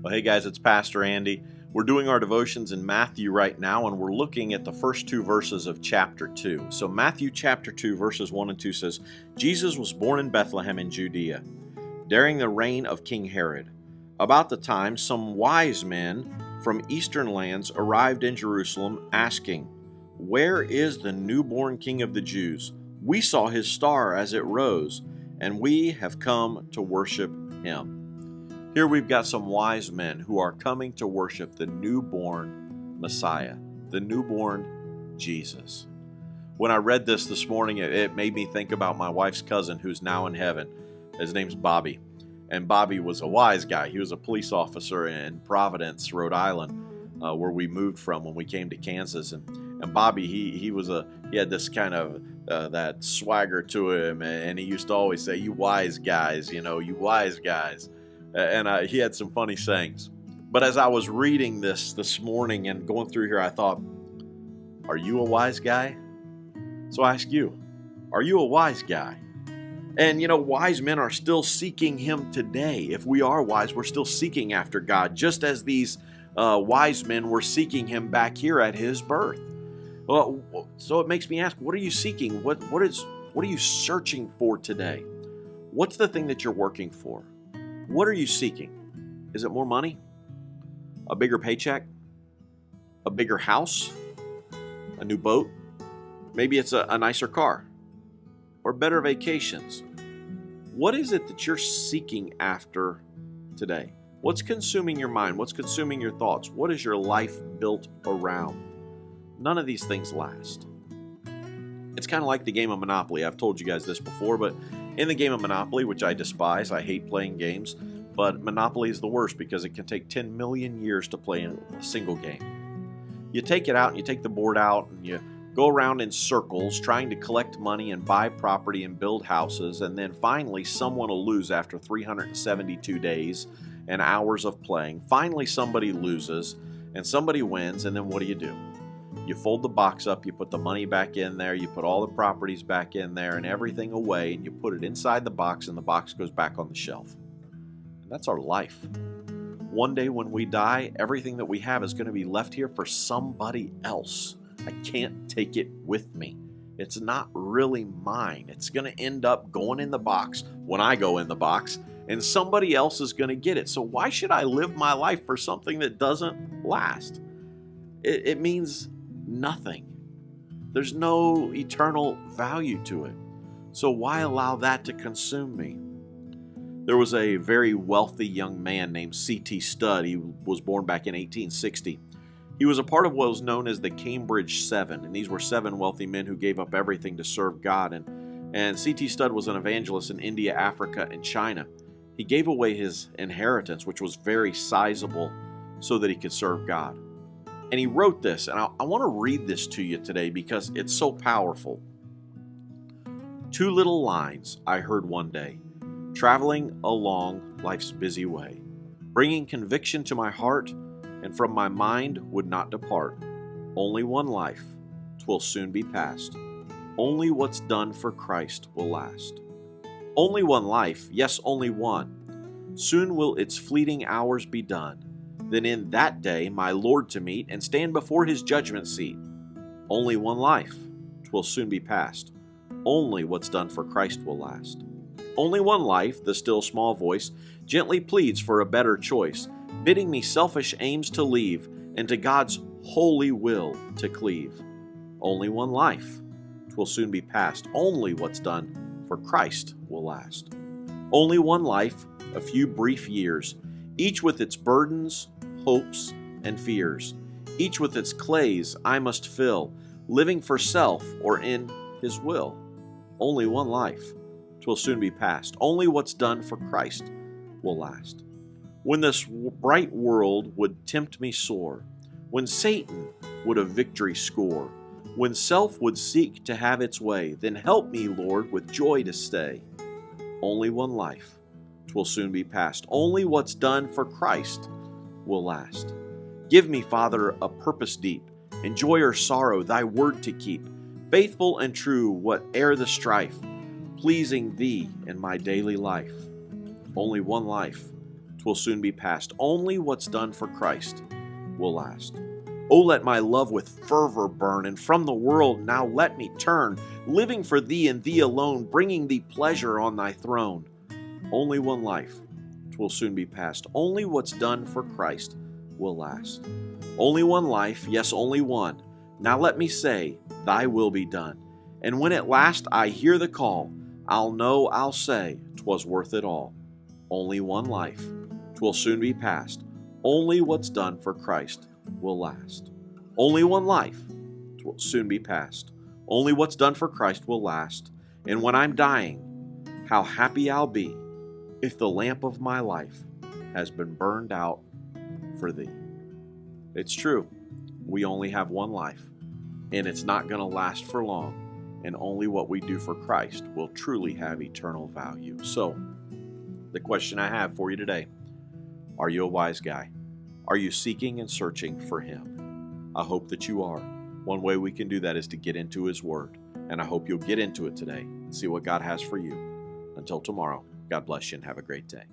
Well, hey guys, it's Pastor Andy. We're doing our devotions in Matthew right now, and we're looking at the first two verses of chapter 2. So Matthew chapter 2, verses 1 and 2 says, Jesus was born in Bethlehem in Judea, during the reign of King Herod. About the time, some wise men from eastern lands arrived in Jerusalem, asking, "Where is the newborn King of the Jews? We saw his star as it rose, and we have come to worship him." Here we've got some wise men who are coming to worship the newborn Messiah, the newborn Jesus. When I read this morning, it made me think about my wife's cousin who's now in heaven. His name's Bobby. And Bobby was a wise guy. He was a police officer in Providence, Rhode Island, where we moved from when we came to Kansas. And Bobby, he had this kind of that swagger to him, and he used to always say, "You wise guys, you wise guys." And he had some funny sayings. But as I was reading this morning and going through here, I thought, are you a wise guy? So I ask you, are you a wise guy? And wise men are still seeking him today. If we are wise, we're still seeking after God, just as these wise men were seeking him back here at his birth. Well, so it makes me ask, what are you seeking? What are you searching for today? What's the thing that you're working for? What are you seeking? Is it more money? A bigger paycheck? A bigger house? A new boat? Maybe it's a nicer car? Or better vacations? What is it that you're seeking after today? What's consuming your mind? What's consuming your thoughts? What is your life built around? None of these things last. It's kind of like the game of Monopoly. I've told you guys this before, but in the game of Monopoly, which I despise, I hate playing games, but Monopoly is the worst because it can take 10 million years to play in a single game. You take it out and you take the board out and you go around in circles trying to collect money and buy property and build houses, and then finally someone will lose after 372 days and hours of playing. Finally somebody loses and somebody wins, and then what do? You fold the box up, you put the money back in there, you put all the properties back in there and everything away, and you put it inside the box, and the box goes back on the shelf. And that's our life. One day when we die, everything that we have is going to be left here for somebody else. I can't take it with me. It's not really mine. It's going to end up going in the box when I go in the box, and somebody else is going to get it. So why should I live my life for something that doesn't last? It means nothing. There's no eternal value to it. So why allow that to consume me? There was a very wealthy young man named C.T. Studd. He was born back in 1860. He was a part of what was known as the Cambridge Seven, and these were 7 wealthy men who gave up everything to serve God. And C.T. Studd was an evangelist in India, Africa, and China. He gave away his inheritance, which was very sizable, so that he could serve God. And he wrote this, and I want to read this to you today because it's so powerful. 2 little lines I heard one day, traveling along life's busy way, bringing conviction to my heart, and from my mind would not depart. Only one life, 'twill soon be past. Only what's done for Christ will last. Only one life, yes, only one. Soon will its fleeting hours be done. Then in that day my Lord to meet and stand before his judgment seat. Only one life, 'twill soon be past. Only what's done for Christ will last. Only one life, the still small voice gently pleads for a better choice, bidding me selfish aims to leave and to God's holy will to cleave. Only one life, 'twill soon be past. Only what's done for Christ will last. Only one life, a few brief years, each with its burdens, hopes, and fears, each with its clays I must fill, living for self or in his will. Only one life, 'twill soon be past. Only what's done for Christ will last. When this bright world would tempt me sore, when Satan would a victory score, when self would seek to have its way, then help me, Lord, with joy to stay. Only one life, 'twill soon be past. Only what's done for Christ will last. Give me, Father, a purpose deep, in joy or sorrow thy word to keep, faithful and true whate'er the strife, pleasing thee in my daily life. Only one life, 'twill soon be past. Only what's done for Christ will last. Oh, let my love with fervor burn, and from the world now let me turn, living for thee and thee alone, bringing thee pleasure on thy throne. Only one life, 'twill soon be past. Only what's done for Christ will last. Only one life, yes, only one. Now let me say, thy will be done. And when at last I hear the call, I'll know, I'll say, 'twas worth it all. Only one life, 'twill soon be past. Only what's done for Christ will last. Only one life, 'twill soon be past. Only what's done for Christ will last. And when I'm dying, how happy I'll be if the lamp of my life has been burned out for thee. It's true, we only have one life, and it's not going to last for long, and only what we do for Christ will truly have eternal value. So, the question I have for you today, are you a wise guy? Are you seeking and searching for Him? I hope that you are. One way we can do that is to get into His Word, and I hope you'll get into it today and see what God has for you. Until tomorrow, God bless you and have a great day.